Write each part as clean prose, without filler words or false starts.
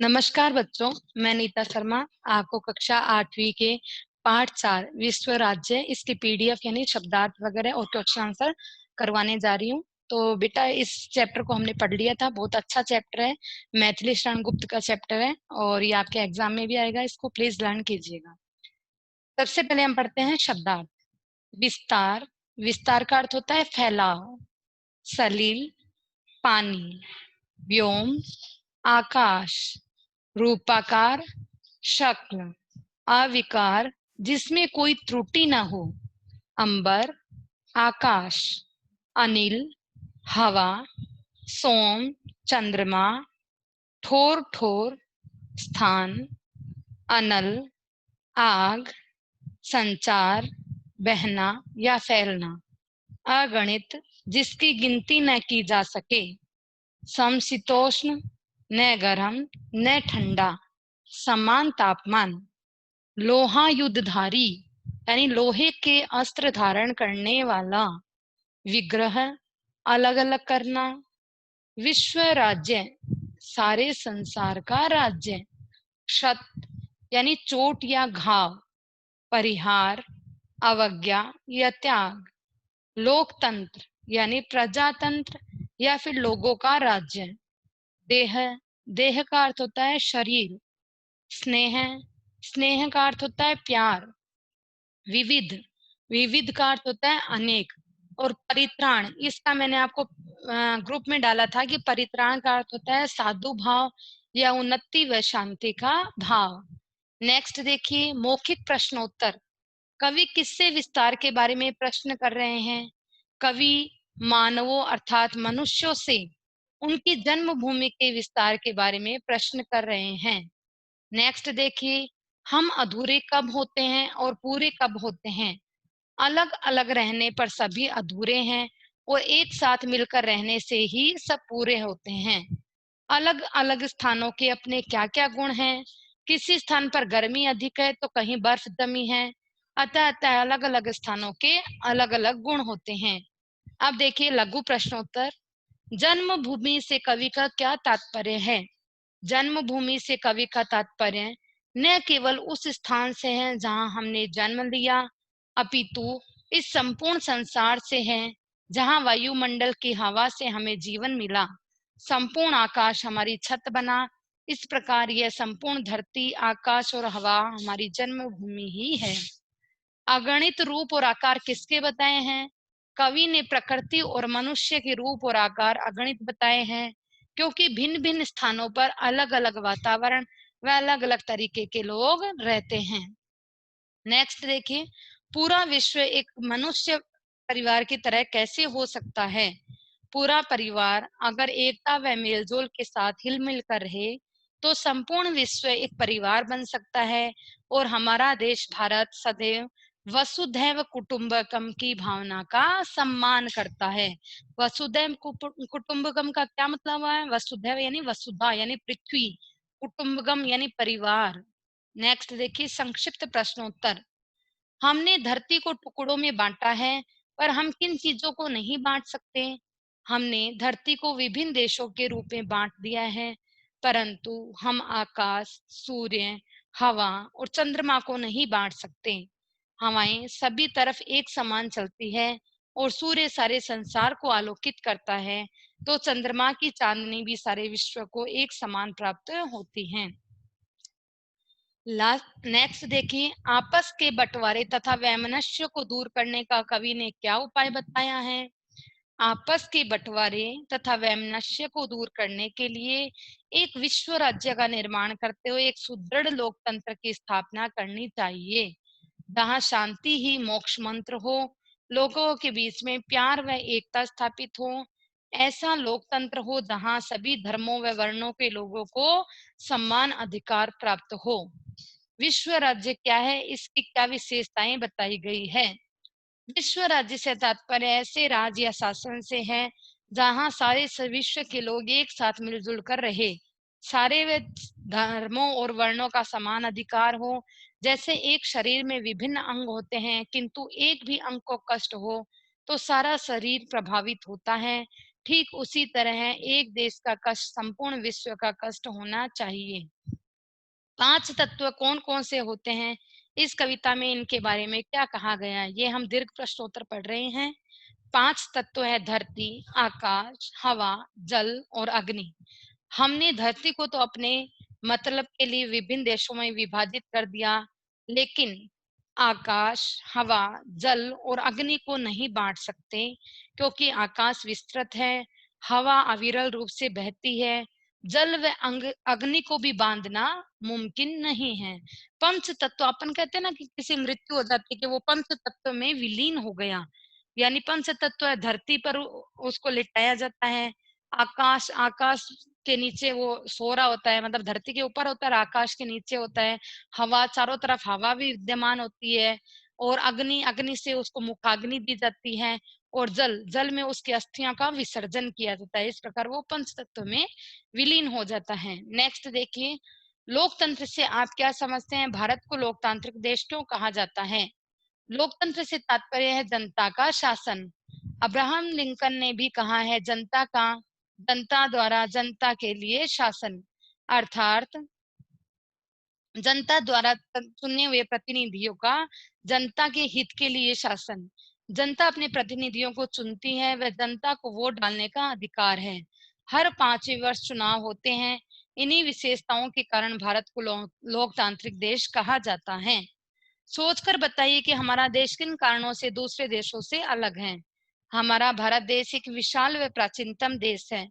नमस्कार बच्चों, मैं नीता शर्मा आपको कक्षा 8वीं के पाठ 4 विश्व राज्य इसकी पीडीएफ यानी शब्दार्थ वगैरह और क्वेश्चन आंसर करवाने जा रही हूँ। तो बेटा इस चैप्टर को हमने पढ़ लिया था, बहुत अच्छा चैप्टर है, मैथिली शरण गुप्त का चैप्टर है और ये आपके एग्जाम में भी आएगा, इसको प्लीज लर्न कीजिएगा। सबसे पहले हम पढ़ते हैं शब्दार्थ। विस्तार, विस्तार का अर्थ होता है फैलाव। सलील, पानी। व्योम, आकाश। रूपाकार, शक्ल। अविकार, जिसमें कोई त्रुटि न हो। अंबर, आकाश। अनिल, हवा। सोम, चंद्रमा। ठोर ठोर, स्थान। अनल, आग। संचार, बहना या फैलना। अगणित, जिसकी गिनती न की जा सके। समशीतोष्ण, न गर्म न ठंडा, समान तापमान। लोहा युद्धधारी, यानी लोहे के अस्त्र धारण करने वाला। विग्रह, अलग अलग करना। विश्व राज्य, सारे संसार का राज्य। क्षत, यानी चोट या घाव। परिहार, अवज्ञा या त्याग। लोकतंत्र, यानी प्रजातंत्र या फिर लोगों का राज्य। देह, देह का अर्थ होता है शरीर। स्नेह, स्नेह का अर्थ होता है प्यार। विविध, विविध का अर्थ होता है अनेक। और परित्राण, इसका मैंने आपको ग्रुप में डाला था कि परित्राण का अर्थ होता है साधु भाव या उन्नति व शांति का भाव। नेक्स्ट देखिए, मौखिक प्रश्नोत्तर। कवि किससे विस्तार के बारे में प्रश्न कर रहे हैं? कवि मानवों अर्थात मनुष्यों से उनकी जन्मभूमि के विस्तार के बारे में प्रश्न कर रहे हैं। नेक्स्ट देखिए, हम अधूरे कब होते हैं और पूरे कब होते हैं? अलग अलग रहने पर सभी अधूरे हैं और एक साथ मिलकर रहने से ही सब पूरे होते हैं। अलग अलग स्थानों के अपने क्या क्या गुण हैं? किसी स्थान पर गर्मी अधिक है तो कहीं बर्फ जमी है, अतः अलग अलग स्थानों के अलग अलग गुण होते हैं। अब देखिए लघु प्रश्नोत्तर। जन्मभूमि से कवि का क्या तात्पर्य है? जन्मभूमि से कवि का तात्पर्य न केवल उस स्थान से है जहां हमने जन्म लिया, अपितु इस संपूर्ण संसार से है जहां वायुमंडल की हवा से हमें जीवन मिला। संपूर्ण आकाश हमारी छत बना, इस प्रकार यह संपूर्ण धरती, आकाश और हवा हमारी जन्मभूमि ही है। अगणित रूप और आकार किसके बताए हैं? कवि ने प्रकृति और मनुष्य के रूप और आकार अगणित बताए हैं, क्योंकि भिन्न भिन्न स्थानों पर अलग अलग वातावरण व अलग अलग तरीके के लोग रहते हैं। नेक्स्ट देखिए, पूरा विश्व एक मनुष्य परिवार की तरह कैसे हो सकता है? पूरा परिवार अगर एकता व मेलजोल के साथ हिल मिल कर रहे तो संपूर्ण विश्व एक परिवार बन सकता है। और हमारा देश भारत सदैव वसुधैव कुटुंबकम की भावना का सम्मान करता है। वसुधैव कुटुंबकम का क्या मतलब है? वसुधैव यानी वसुधा यानी पृथ्वी, कुटुंबकम यानी परिवार। नेक्स्ट देखिए, संक्षिप्त प्रश्नोत्तर। हमने धरती को टुकड़ों में बांटा है, पर हम किन चीजों को नहीं बांट सकते? हमने धरती को विभिन्न देशों के रूप में बांट दिया है, परंतु हम आकाश, सूर्य, हवा और चंद्रमा को नहीं बांट सकते। हवाएं सभी तरफ एक समान चलती है और सूर्य सारे संसार को आलोकित करता है, तो चंद्रमा की चांदनी भी सारे विश्व को एक समान प्राप्त होती है। नेक्स्ट देखिए, आपस के बंटवारे तथा वैमनस्य को दूर करने का कवि ने क्या उपाय बताया है? आपस के बंटवारे तथा वैमनस्य को दूर करने के लिए एक विश्व राज्य का निर्माण करते हुए एक सुदृढ़ लोकतंत्र की स्थापना करनी चाहिए, जहाँ शांति ही मोक्ष मंत्र हो, लोगों के बीच में प्यार व एकता स्थापित हो। ऐसा लोकतंत्र हो जहाँ सभी धर्मों व वर्णों के लोगों को समान अधिकार प्राप्त हो। विश्व राज्य क्या है, इसकी क्या विशेषताएं बताई गई है? विश्व राज्य से तात्पर्य ऐसे राज्य या शासन से है जहाँ सारे विश्व के लोग एक साथ मिलजुल कर रहे, सारे वे धर्मों और वर्णों का समान अधिकार हो। जैसे एक शरीर में विभिन्न अंग होते हैं, किंतु एक भी अंग को कष्ट हो तो सारा शरीर प्रभावित होता है। ठीक उसी तरह एक देश का कष्ट संपूर्ण विश्व का कष्ट होना चाहिए। 5 तत्व कौन कौन से होते हैं, इस कविता में इनके बारे में क्या कहा गया है, ये हम दीर्घ प्रश्नोत्तर पढ़ रहे हैं। 5 तत्व है धरती, आकाश, हवा, जल और अग्नि। हमने धरती को तो अपने मतलब के लिए विभिन्न देशों में विभाजित कर दिया, लेकिन आकाश, हवा, जल और अग्नि को नहीं बांट सकते, क्योंकि आकाश विस्तृत है, हवा अविरल रूप से बहती है, जल व अग्नि को भी बांधना मुमकिन नहीं है। पंच तत्व अपन कहते हैं ना कि किसी मृत्यु हो जाती है कि वो पंच तत्व में विलीन हो गया, यानी पंच तत्व है, धरती पर उसको लिटाया जाता है, आकाश, आकाश के नीचे वो सो रहा होता है, मतलब धरती के ऊपर होता है, आकाश के नीचे होता है, हवा चारों तरफ हवा भी विद्यमान होती है, और अग्नि, अग्नि से उसको मुखाग्नि दी जाती है, और जल, जल में उसकी अस्थियां का विसर्जन किया जाता है। इस प्रकार वो पंच तत्व में विलीन हो जाता है। नेक्स्ट देखिए, लोकतंत्र से आप क्या समझते हैं, भारत को लोकतांत्रिक देश क्यों कहा जाता है? लोकतंत्र से तात्पर्य है जनता का शासन। अब्राहम लिंकन ने भी कहा है जनता द्वारा जनता के लिए शासन, अर्थात जनता द्वारा चुने हुए प्रतिनिधियों का जनता के हित के लिए शासन। जनता अपने प्रतिनिधियों को चुनती है, वह जनता को वोट डालने का अधिकार है। हर 5वें वर्ष चुनाव होते हैं। इन्हीं विशेषताओं के कारण भारत को लोकतांत्रिक देश कहा जाता है। सोचकर बताइए कि हमारा देश किन कारणों से दूसरे देशों से अलग है। हमारा भारत देश एक विशाल व प्राचीनतम देश है।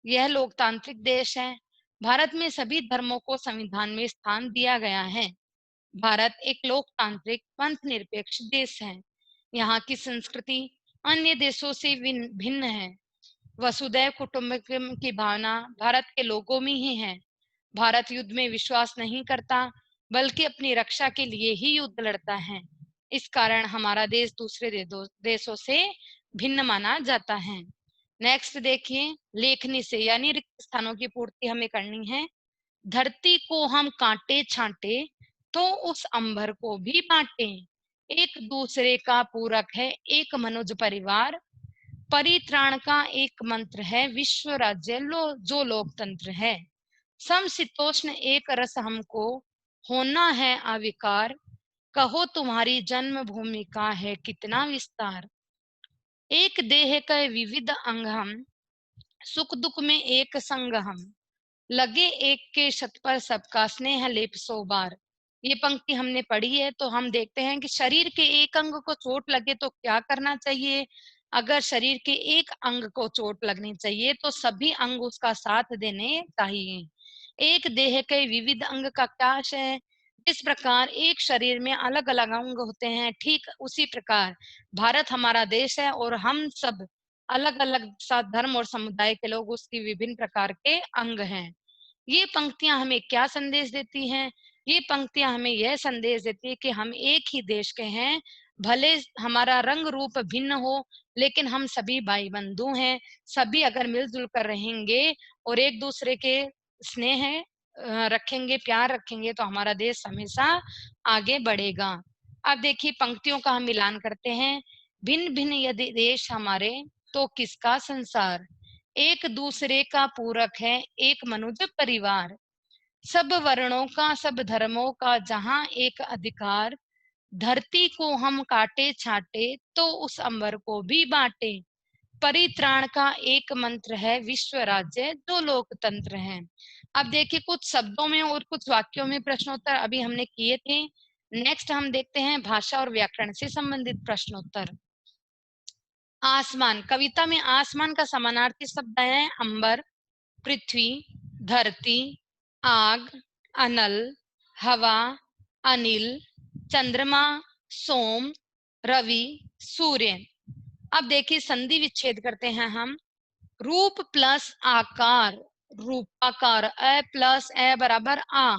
यह लोकतांत्रिक देश है। भारत में सभी धर्मों को संविधान में स्थान दिया गया है। भारत एक लोकतांत्रिक पंथ निरपेक्ष देश है। यहाँ की संस्कृति अन्य देशों से भिन्न है। वसुदैव कुटुंबकम की भावना भारत के लोगों में ही है। भारत युद्ध में विश्वास नहीं करता, बल्कि अपनी रक्षा के लिए ही युद्ध लड़ता है। इस कारण हमारा देश दूसरे देशों से भिन्न माना जाता है। नेक्स्ट देखिए, लेखनी से यानी रिक्त स्थानों की पूर्ति हमें करनी है। धरती को हम कांटे छांटे तो उस अंबर को भी बांटे, एक दूसरे का पूरक है एक मनुज परिवार, परित्राण का एक मंत्र है विश्व राज्य जो लोकतंत्र है। समशीतोष्ण एक रस हमको होना है अविकार, कहो तुम्हारी जन्मभूमि का है कितना विस्तार। एक देह के विविध अंग हम, सुख दुख में एक संग हम, लगे एक के छत पर सबका स्नेह लेप 100 बार। ये पंक्ति हमने पढ़ी है तो हम देखते हैं कि शरीर के एक अंग को चोट लगे तो क्या करना चाहिए। अगर शरीर के एक अंग को चोट लगनी चाहिए तो सभी अंग उसका साथ देने चाहिए। एक देह के विविध अंग का क्या आशय है, जिस प्रकार एक शरीर में अलग अलग अंग होते हैं, ठीक उसी प्रकार भारत हमारा देश है और हम सब अलग अलग धर्म और समुदाय के लोग उसकी विभिन्न प्रकार के अंग हैं। ये पंक्तियां हमें क्या संदेश देती हैं? ये पंक्तियां हमें यह संदेश देती है कि हम एक ही देश के हैं, भले हमारा रंग रूप भिन्न हो, लेकिन हम सभी भाई बंधु हैं। सभी अगर मिलजुल कर रहेंगे और एक दूसरे के स्नेह रखेंगे, प्यार रखेंगे, तो हमारा देश हमेशा आगे बढ़ेगा। अब देखिए पंक्तियों का हम मिलान करते हैं। भिन्न भिन्न यदि देश हमारे तो किसका संसार, एक दूसरे का पूरक है एक मनुज परिवार, सब वर्णों का सब धर्मों का जहां एक अधिकार, धरती को हम काटे छाटे तो उस अंबर को भी बांटे, परित्राण का एक मंत्र है विश्व राज्य जो लोकतंत्र है। अब देखिए कुछ शब्दों में और कुछ वाक्यों में प्रश्नोत्तर अभी हमने किए थे। नेक्स्ट हम देखते हैं भाषा और व्याकरण से संबंधित प्रश्नोत्तर। आसमान, कविता में आसमान का समानार्थी शब्द है अंबर, पृथ्वी, धरती, आग, अनल, हवा, अनिल, चंद्रमा, सोम, रवि, सूर्य। अब देखिए संधि विच्छेद करते हैं हम। रूप प्लस आकार, रूपाकार, अ प्लस ए बराबर आ।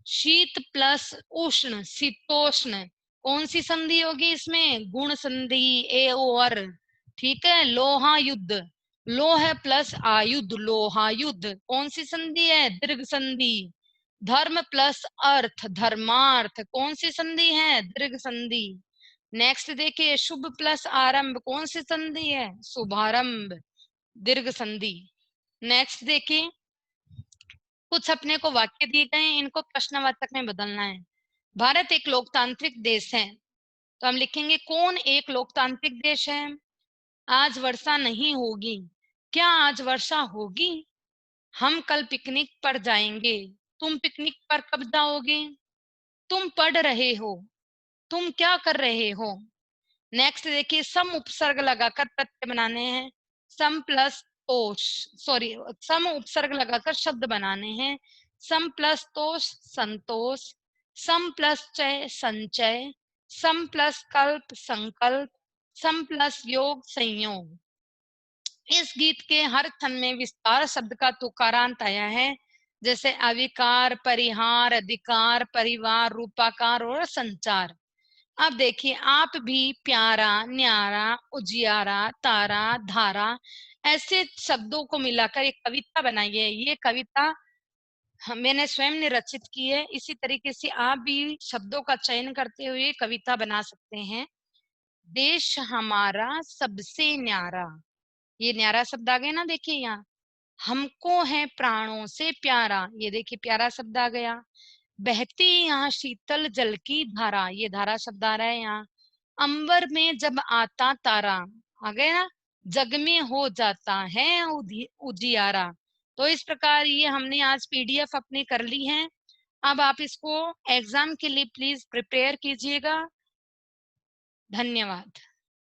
शीत प्लस उष्ण, शीतोष्ण। कौन सी संधि होगी इसमें? गुण संधि, ए और। ठीक है। लोहा युद्ध, लोह प्लस आयुध, लोहायुद्ध। कौन सी संधि है? दीर्घ संधि। धर्म प्लस अर्थ, धर्मार्थ। कौन सी संधि है? दीर्घ संधि। नेक्स्ट देखिए शुभ प्लस आरंभ, कौन सी संधि है? शुभारंभ। दीर्घ संधि। नेक्स्ट देखिए, कुछ अपने को वाक्य दिए गए हैं, इनको प्रश्नवाचक में बदलना है। भारत एक लोकतांत्रिक देश है, तो हम लिखेंगे कौन एक लोकतांत्रिक देश है। आज वर्षा नहीं होगी, क्या आज वर्षा होगी। हम कल पिकनिक पर जाएंगे, तुम पिकनिक पर कब जाओगे। तुम पढ़ रहे हो, तुम क्या कर रहे हो। नेक्स्ट देखिए, सम उपसर्ग लगाकर प्रत्यय बनाने हैं। सम प्लस तोष, सॉरी, सम उपसर्ग लगाकर शब्द बनाने हैं। सम प्लस तोष संतोष, सम प्लस चय संचय, सम प्लस कल्प संकल्प, सम प्लस योग संयोग। इस गीत के हर छंद में विस्तार शब्द का तुकारांत आया है, जैसे अविकार, परिहार, अधिकार, परिवार, रूपाकार और संचार। अब देखिए, आप भी प्यारा, न्यारा, उजियारा, तारा, धारा ऐसे शब्दों को मिलाकर एक कविता बनाइए। ये कविता मैंने स्वयं ने रचित की है। इसी तरीके से आप भी शब्दों का चयन करते हुए कविता बना सकते हैं। देश हमारा सबसे न्यारा, ये न्यारा शब्द आ गया ना, देखिए यहाँ। हमको है प्राणों से प्यारा, ये देखिए प्यारा शब्द आ गया। बहती यहाँ शीतल जल की धारा, ये धारा शब्द आ रहा है यहाँ। अंबर में जब आता तारा, आ गया ना। जग में हो जाता है उजियारा। तो इस प्रकार ये हमने आज पीडीएफ अपनी कर ली है। अब आप इसको एग्जाम के लिए प्लीज प्रिपेयर कीजिएगा। धन्यवाद।